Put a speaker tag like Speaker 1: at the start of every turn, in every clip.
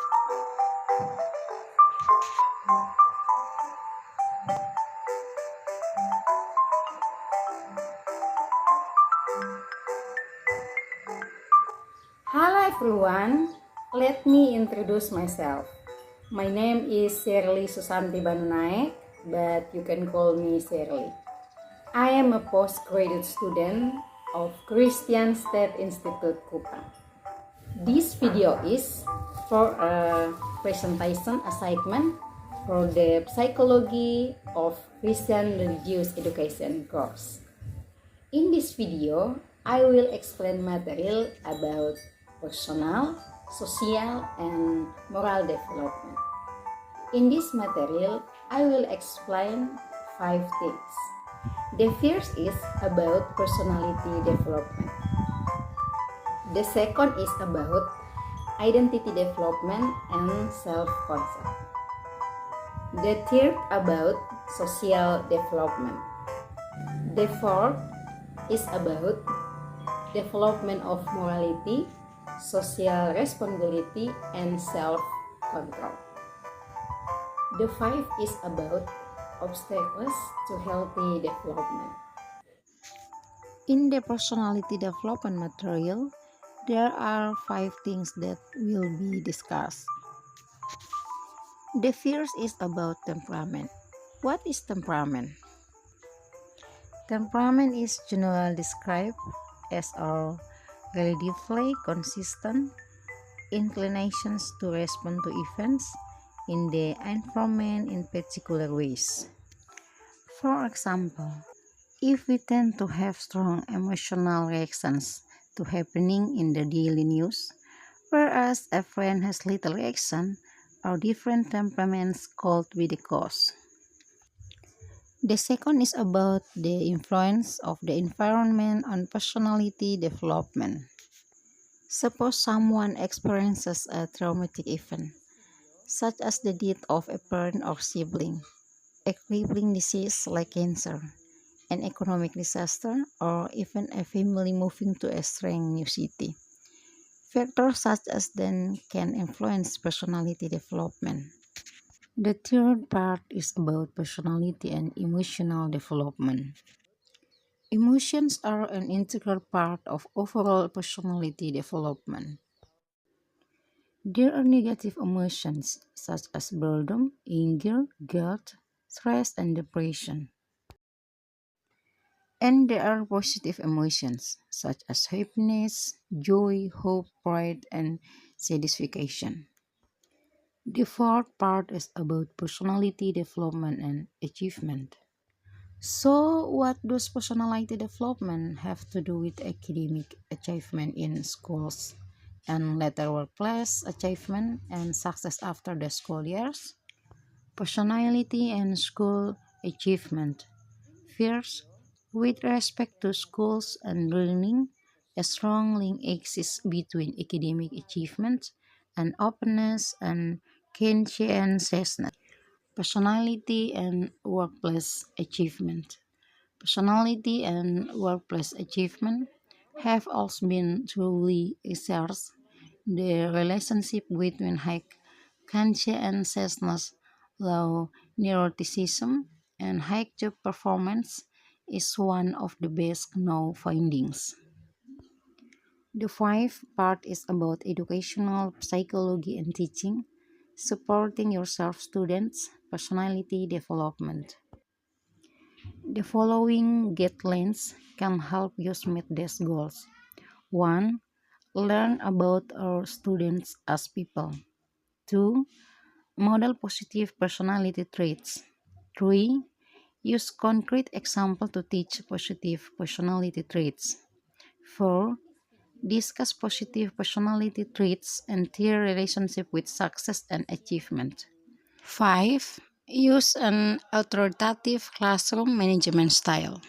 Speaker 1: Hello everyone, let me introduce myself. My name is Shirley Susanti Banunaek, but you can call me Shirley. I am a postgraduate student of Christian State Institute Kupang. This video is for a presentation assignment for the Psychology of Christian Religious Education course. In this video, I will explain material about personal, social, and moral development. In this material, I will explain 5 things. The first is about personality development. The second is about identity development and self-concept. The third about social development. The fourth is about development of morality, social responsibility, and self-control. The fifth is about obstacles to healthy development. In the personality development material, there are 5 things that will be discussed. The first is about temperament. What is temperament? Temperament is generally described as our relatively consistent inclinations to respond to events in the environment in particular ways. For example, if we tend to have strong emotional reactions to happening in the daily news, whereas a friend has little reaction, or different temperaments could be the cause. The second is about the influence of the environment on personality development. Suppose someone experiences a traumatic event, such as the death of a parent or sibling, a crippling disease like cancer, an economic disaster, or even a family moving to a strange new city. Factors such as then can influence personality development. The third part is about personality and emotional development. Emotions are an integral part of overall personality development. There are negative emotions such as boredom, anger, guilt, stress, and depression. And there are positive emotions such as happiness, joy, hope, pride, and satisfaction. The fourth part is about personality development and achievement. So, what does personality development have to do with academic achievement in schools and later workplace achievement and success after the school years? Personality and school achievement. First, with respect to schools and learning, a strong link exists between academic achievement and openness and conscientiousness. Personality and workplace achievement. Personality and workplace achievement have also been truly researched. The relationship between high conscientiousness, low neuroticism, and high job performance is one of the best known findings. The fifth part is about educational psychology and teaching, supporting yourself students' personality development. The following guidelines can help you meet these goals. 1. Learn about our students as people. 2. Model positive personality traits. 3. Use concrete example to teach positive personality traits. 4. Discuss positive personality traits and their relationship with success and achievement. 5. Use an authoritative classroom management style.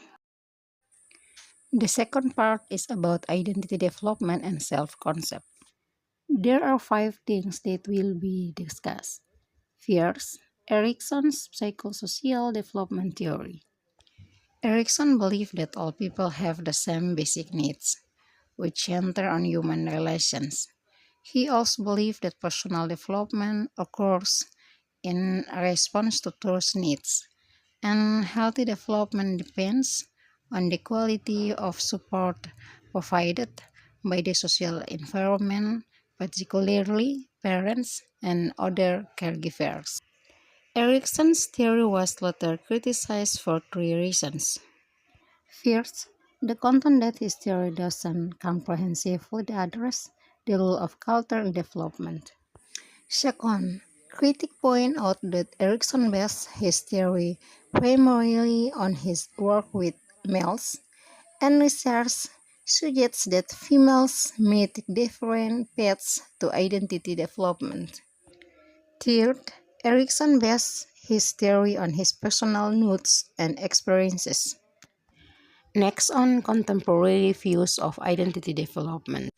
Speaker 1: The second part is about identity development and self-concept. There are 5 things that will be discussed. First, Erikson's psychosocial development theory. Erikson believed that all people have the same basic needs, which center on human relations. He also believed that personal development occurs in response to those needs, and healthy development depends on the quality of support provided by the social environment, particularly parents and other caregivers. Erickson's theory was later criticized for three reasons. First, the content that his theory doesn't comprehensively address the role of cultural development. Second, critics point out that Erickson based his theory primarily on his work with males, and research suggests that females may take different paths to identity development. Third, Erickson based his theory on his personal notes and experiences. Next, on contemporary views of identity development.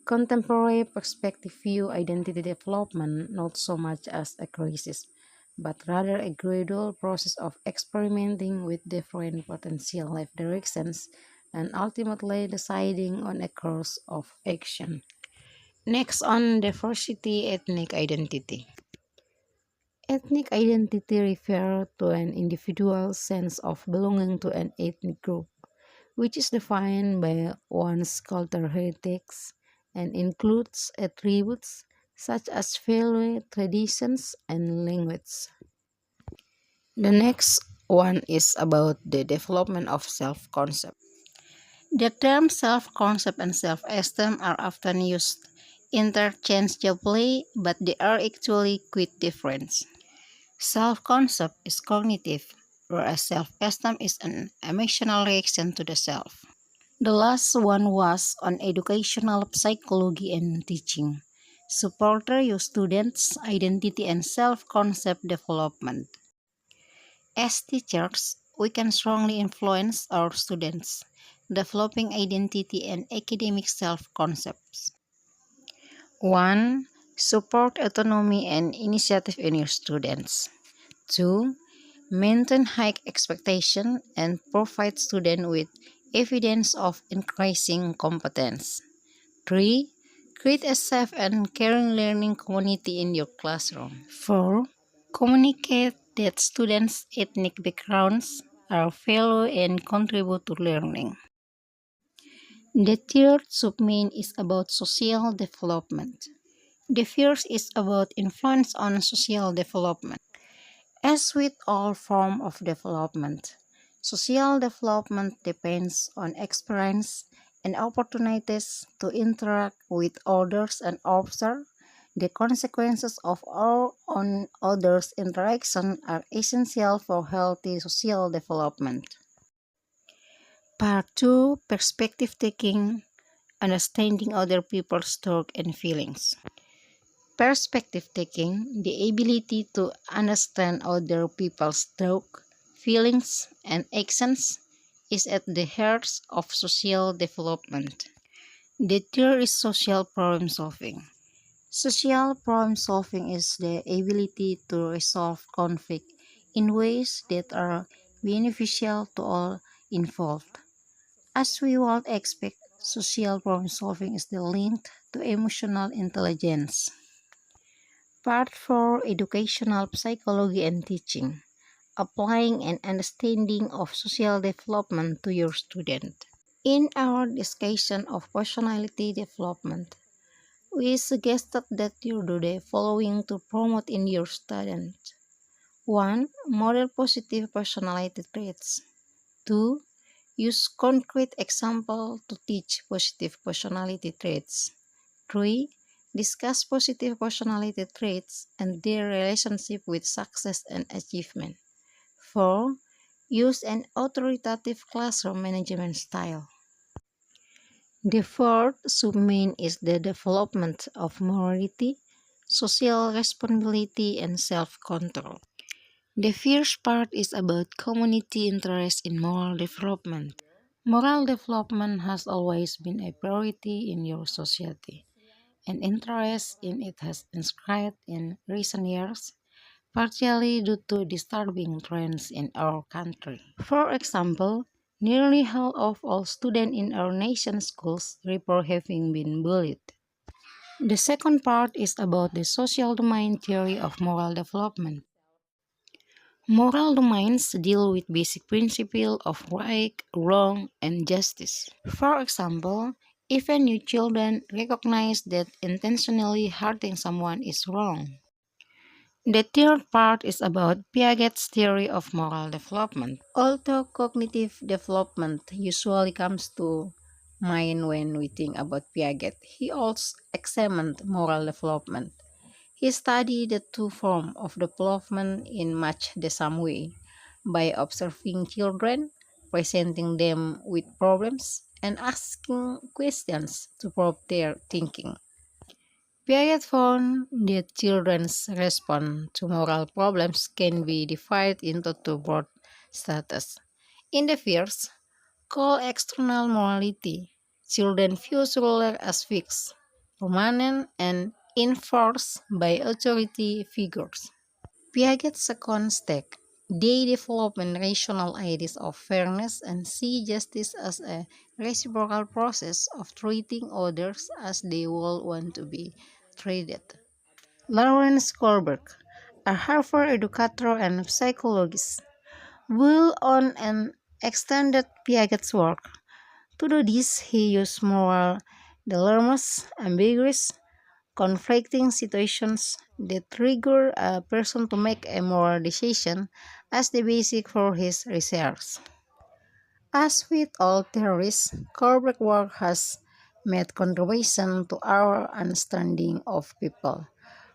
Speaker 1: Contemporary perspective view identity development not so much as a crisis, but rather a gradual process of experimenting with different potential life directions and ultimately deciding on a course of action. Next, on diversity ethnic identity. Ethnic identity refers to an individual's sense of belonging to an ethnic group, which is defined by one's cultural heritage and includes attributes such as value, traditions, and language. The next one is about the development of self concept. The terms self concept and self esteem are often used interchangeably, but they are actually quite different. Self concept is cognitive, whereas self esteem is an emotional reaction to the self. The last one was on educational psychology and teaching. Supporter your students' identity and self-concept development. As teachers, we can strongly influence our students, developing identity and academic self-concepts. 1. Support autonomy and initiative in your students. 2. Maintain high expectation and provide students with evidence of increasing competence. 3. Create a safe and caring learning community in your classroom. 4. Communicate that students' ethnic backgrounds are valued and contribute to learning. The third submain is about social development. The first is about influence on social development. As with all forms of development, social development depends on experience and opportunities to interact with others and observe the consequences of our own others' interaction are essential for healthy social development. Part 2. Perspective taking, understanding other people's thoughts and feelings. Perspective taking, the ability to understand other people's thoughts, feelings, and actions, is at the heart of social development. The third is social problem solving. Social problem solving is the ability to resolve conflict in ways that are beneficial to all involved. As we would expect, social problem solving is the link to emotional intelligence. Part 4. Educational Psychology and Teaching. Applying an understanding of social development to your student. In our discussion of personality development, we suggested that you do the following to promote in your student. 1. Model positive personality traits. 2. Use concrete example to teach positive personality traits. 3. Discuss positive personality traits and their relationship with success and achievement. 4. Use an authoritative classroom management style. The fourth submain is the development of morality, social responsibility, and self-control. The first part is about community interest in moral development. Moral development has always been a priority in your society, and interest in it has increased in recent years, partially due to disturbing trends in our country. For example, nearly half of all students in our nation's schools report having been bullied. The second part is about the social domain theory of moral development. Moral domains deal with basic principles of right, wrong, and justice. For example, if a new children recognize that intentionally hurting someone is wrong. The third part is about Piaget's theory of moral development. Although cognitive development usually comes to mind when we think about Piaget, he also examined moral development. He studied the two forms of development in much the same way, by observing children, presenting them with problems, and asking questions to probe their thinking. Piaget found that children's response to moral problems can be divided into two broad status. In the first, called external morality, children view ruler as fixed, permanent, and enforced by authority figures. Piaget's second step, they develop rational ideas of fairness and see justice as a reciprocal process of treating others as they would want to be treated. Lawrence Kohlberg, a Harvard educator and psychologist, will on and extended Piaget's work. To do this, he used moral dilemmas, ambiguous, conflicting situations that trigger a person to make a moral decision as the basis for his research. As with all theories, Kohlberg's work has made contribution to our understanding of people.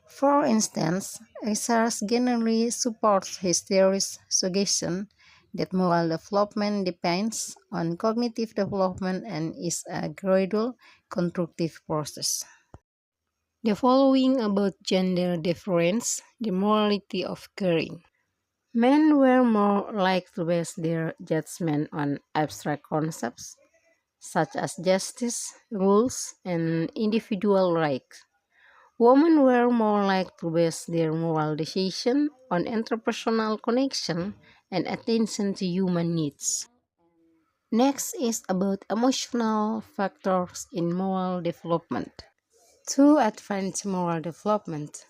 Speaker 1: For instance, research generally supports his theory's suggestion that moral development depends on cognitive development and is a gradual, constructive process. The following about gender difference, the morality of caring. Men were more likely to base their judgment on abstract concepts such as justice, rules, and individual rights. Women were more likely to base their moral decision on interpersonal connection and attention to human needs. Next is about emotional factors in moral development. To advance moral development,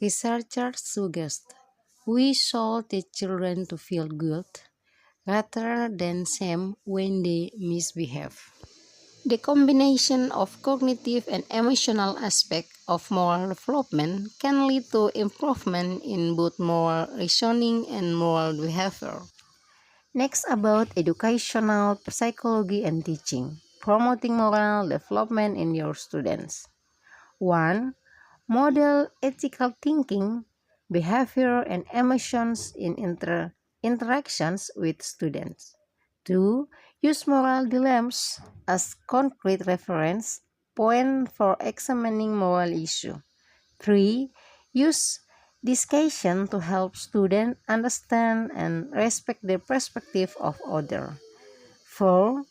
Speaker 1: researchers suggest we should teach children to feel guilt rather than shame when they misbehave. The combination of cognitive and emotional aspects of moral development can lead to improvement in both moral reasoning and moral behavior. Next, about educational psychology and teaching, promoting moral development in your students. 1. Model ethical thinking, behavior, and emotions in interactions with students. 2. Use moral dilemmas as concrete reference point for examining moral issue. 3. Use discussion to help students understand and respect the perspective of others. 4.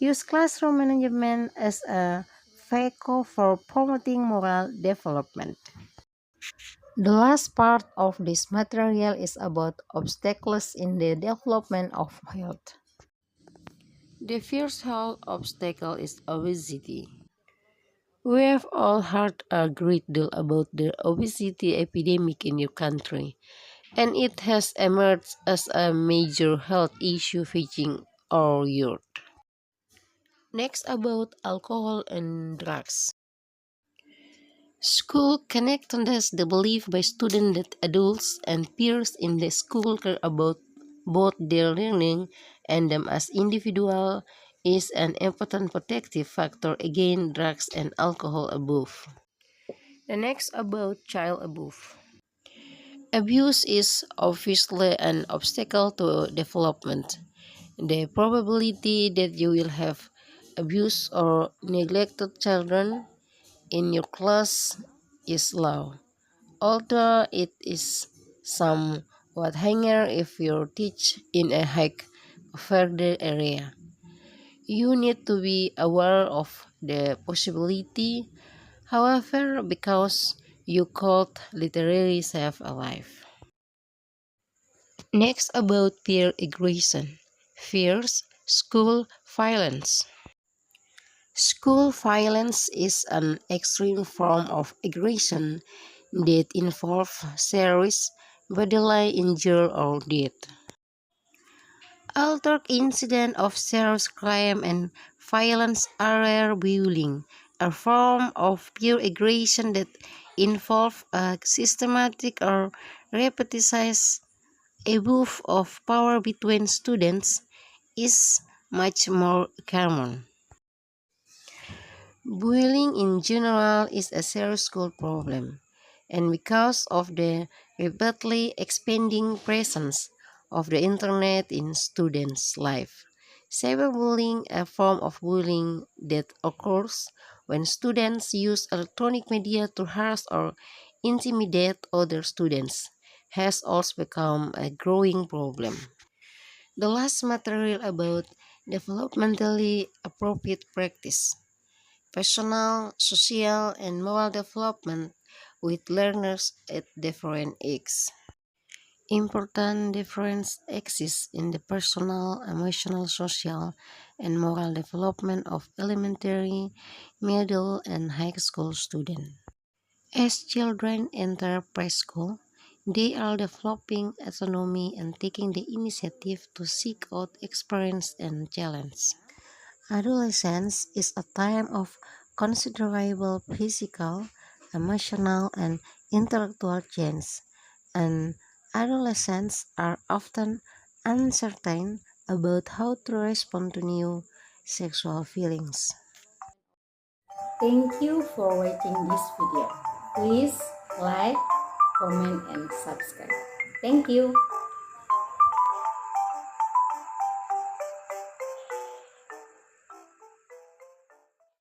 Speaker 1: Use classroom management as a vehicle for promoting moral development. The last part of this material is about obstacles in the development of health. The first health obstacle is obesity. We have all heard a great deal about the obesity epidemic in your country, and it has emerged as a major health issue facing our youth. Next, about alcohol and drugs. School connectedness the belief by students that adults and peers in the school care about both their learning and them as individual is an important protective factor against drugs and alcohol abuse. The next about child abuse. Abuse is obviously an obstacle to development. The probability that you will have abused or neglected children in your class is low, although it is somewhat higher if you teach in a high further area. You need to be aware of the possibility, however, because you could literally save a life. Next, about peer aggression, fears, school violence.
Speaker 2: School violence is an extreme form of aggression that involves serious bodily injury or death. Other incidents of serious crime and violence are rare bullying, a form of pure aggression that involves a systematic or repetitious abuse of power between students, is much more common. Bullying in general is a serious school problem, and because of the rapidly expanding presence of the internet in students' life, cyberbullying, a form of bullying that occurs when students use electronic media to harass or intimidate other students, has also become a growing problem. The last material about developmentally appropriate practice, personal, social, and moral development with learners at different ages. Important difference exists in the personal, emotional, social, and moral development of elementary, middle, and high school students. As children enter preschool, they are developing autonomy and taking the initiative to seek out experience and challenge. Adolescence is a time of considerable physical, emotional, and intellectual change, and adolescents are often uncertain about how to respond to new sexual feelings.
Speaker 1: Thank you for watching this video. Please like, comment, and subscribe. Thank you.